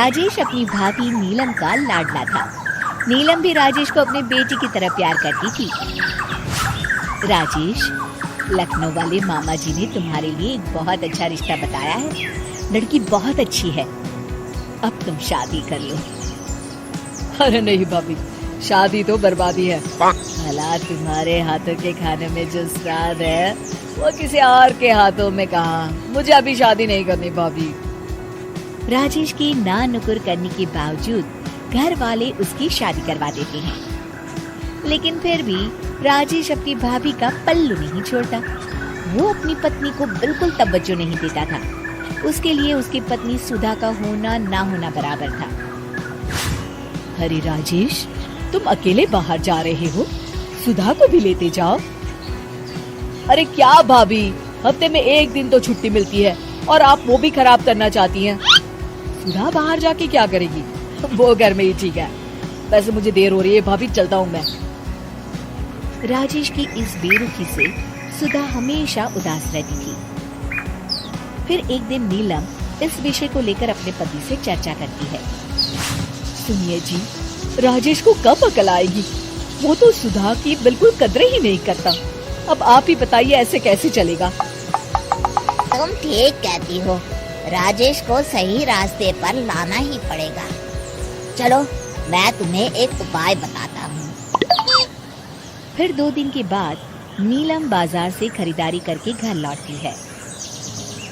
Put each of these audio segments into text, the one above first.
राजेश अपनी भाभी नीलम का लाडला था। नीलम भी राजेश को अपने बेटी की तरह प्यार करती थी। राजेश, लखनऊ वाले मामा जी ने तुम्हारे लिए एक बहुत अच्छा रिश्ता बताया है। लड़की बहुत अच्छी है, अब तुम शादी कर लो। अरे नहीं भाभी, शादी तो बर्बादी है। भला तुम्हारे हाथों के खाने में जो स्वाद है वो किसी और के हाथों में कहाँ। मुझे अभी शादी नहीं करनी भाभी। राजेश की ना नुकुर करने के बावजूद घर वाले उसकी शादी करवा देते हैं। लेकिन फिर भी राजेश अपनी भाभी का पल्लू नहीं छोड़ता। वो अपनी पत्नी को बिल्कुल तवज्जो नहीं देता था। उसके लिए उसकी पत्नी सुधा का होना ना होना बराबर था। अरे राजेश, तुम अकेले बाहर जा रहे हो, सुधा को भी लेते जाओ। अरे क्या भाभी, हफ्ते में एक दिन तो छुट्टी मिलती है और आप वो भी खराब करना चाहती हैं। सुधा बाहर जाके क्या करेगी, वो घर में ही ठीक है। वैसे मुझे देर हो रही है भाभी, चलता हूँ मैं। राजेश की इस बेरुखी से सुधा हमेशा उदास रहती थी। फिर एक दिन नीलम इस विषय को लेकर अपने पति से चर्चा करती है। सुनिए जी, राजेश को कब अकल आएगी? वो तो सुधा की बिल्कुल कदर ही नहीं करता। अब आप ही बताइए ऐसे कैसे चलेगा? तुम ठीक कहती हो, राजेश को सही रास्ते पर लाना ही पड़ेगा। चलो मैं तुम्हें एक उपाय बताता हूँ। फिर 2 दिन के बाद नीलम बाजार से खरीदारी करके घर लौटती है।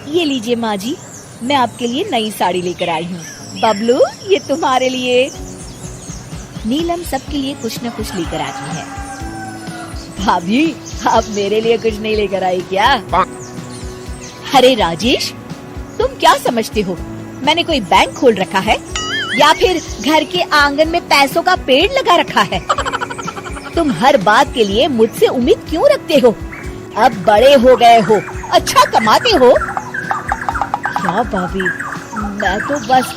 ये लीजिए माँ जी, मैं आपके लिए नई साड़ी लेकर आई हूँ। बबलू, ये तुम्हारे लिए। नीलम सबके लिए कुछ न कुछ लेकर आती है। भाभी, आप मेरे लिए कुछ नहीं लेकर आई क्या? अरे राजेश, तुम क्या समझते हो, मैंने कोई बैंक खोल रखा है या फिर घर के आंगन में पैसों का पेड़ लगा रखा है? तुम हर बात के लिए मुझसे उम्मीद क्यों रखते हो? अब बड़े हो गए हो, अच्छा कमाते हो। क्या भाभी, मैं तो बस।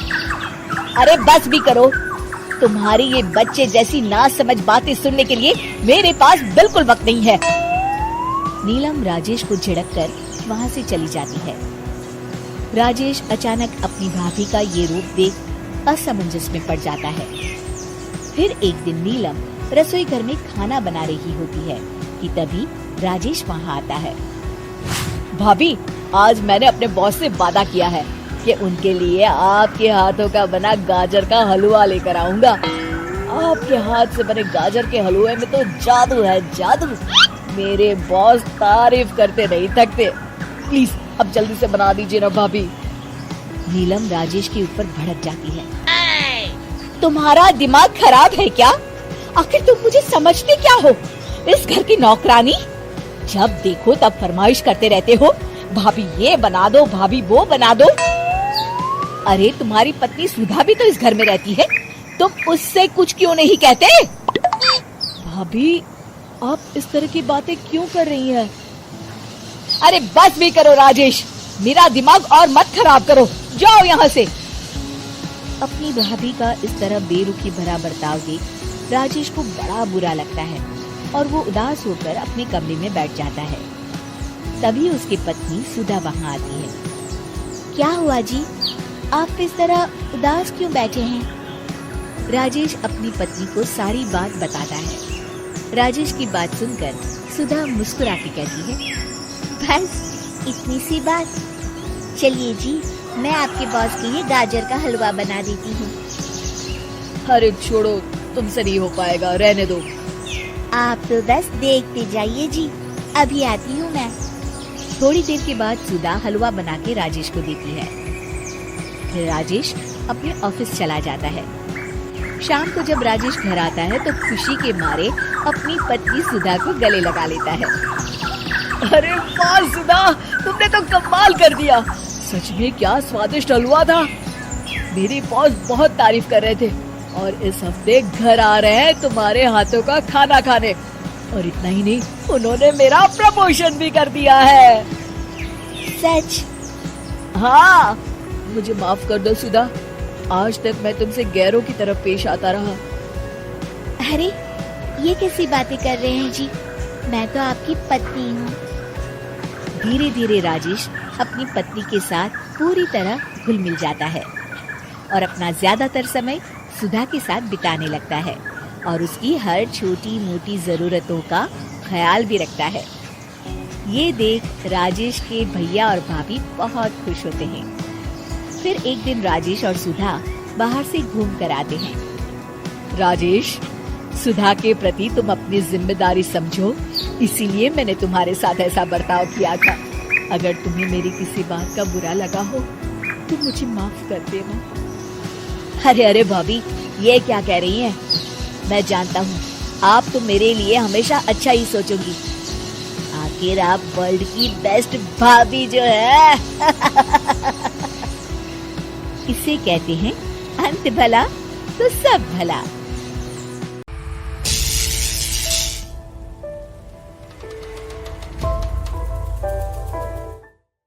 अरे बस भी करो, तुम्हारी ये बच्चे जैसी नासमझ बातें सुनने के लिए मेरे पास बिल्कुल वक्त नहीं है। नीलम राजेश को झिड़ककर वहाँ से चली जाती है। राजेश अचानक अपनी भाभी का ये रूप देख असमंजस में पड़ जाता है। फिर एक दिन नीलम रसोई घर में खाना बना रही होती है कि तभी राजेश वहाँ आता है। भाभी, आज मैंने अपने बॉस से वादा किया है कि उनके लिए आपके हाथों का बना गाजर का हलवा लेकर आऊंगा। आपके हाथ से बने गाजर के हलवे में तो जादू है, जादू। मेरे बॉस तारीफ करते नहीं थकते। प्लीज अब जल्दी से बना दीजिए ना भाभी। नीलम राजेश के ऊपर भड़क जाती है। तुम्हारा दिमाग खराब है क्या? आखिर तुम मुझे समझते क्या हो? इस घर की नौकरानी? जब देखो तब फरमाइश करते रहते हो, भाभी ये बना दो, भाभी वो बना दो। अरे तुम्हारी पत्नी सुधा भी तो इस घर में रहती है, तुम उससे कुछ क्यों नहीं कहते? भाभी, आप इस तरह की बातें क्यों कर रही हैं? अरे बस भी करो राजेश, मेरा दिमाग और मत खराब करो, जाओ यहाँ से। अपनी भाभी का इस तरह बेरुखी भरा बर्ताव देख राजेश को बड़ा बुरा लगता है और वो उदास होकर अपने कमरे में बैठ जाता है। तभी उसकी पत्नी सुधा वहाँ आती है। क्या हुआ जी, आप इस तरह उदास क्यों बैठे हैं? राजेश अपनी पत्नी को सारी बात बताता है। राजेश की बात सुनकर सुधा मुस्कुरा के कहती है, बस इतनी सी बात। चलिए जी, मैं आपके बॉस के लिए गाजर का हलवा बना देती हूँ। अरे छोड़ो, तुमसे नहीं हो पाएगा, रहने दो। आप तो बस देखते जाइए जी, अभी आती हूँ मैं। थोड़ी देर के बाद सुधा हलवा बना के राजेश को देती है। फिर राजेश अपने ऑफिस चला जाता है। शाम को जब राजेश घर आता है तो खुशी के मारे अपनी पत्नी सुधा को गले लगा लेता है। अरे वाह सुधा, तुमने तो कमाल कर दिया। सच में क्या स्वादिष्ट हलवा था। मेरे बॉस बहुत तारीफ कर रहे थे और इस हफ्ते घर आ रहे हैं तुम्हारे हाथों का खाना खाने। और इतना ही नहीं, उन्होंने मेरा प्रमोशन भी कर दिया है। सच? हाँ, मुझे माफ कर दो सुधा, आज तक मैं तुमसे गैरों की तरफ पेश आता रहा। अरे ये कैसी बातें कर रहे हैं जी, मैं तो आपकी पत्नी हूँ। धीरे धीरे राजेश अपनी पत्नी के साथ पूरी तरह घुल मिल जाता है और अपना ज्यादातर समय सुधा के साथ बिताने लगता है और उसकी हर छोटी मोटी जरूरतों का ख्याल भी रखता है। ये देख राजेश के भैया और भाभी बहुत खुश होते हैं। फिर एक दिन राजेश और सुधा बाहर से घूम कर आते हैं। राजेश, सुधा के प्रति तुम अपनी जिम्मेदारी समझो, इसीलिए मैंने तुम्हारे साथ ऐसा बर्ताव किया था। अगर तुम्हें मेरी किसी बात का बुरा लगा हो तो मुझे माफ कर देना। अरे अरे भाभी, ये क्या कह रही हैं? मैं जानता हूँ आप तो मेरे लिए हमेशा अच्छा ही सोचोगी। आखिर आप वर्ल्ड की बेस्ट भाभी जो है। इसे कहते हैं अंत भला तो सब भला।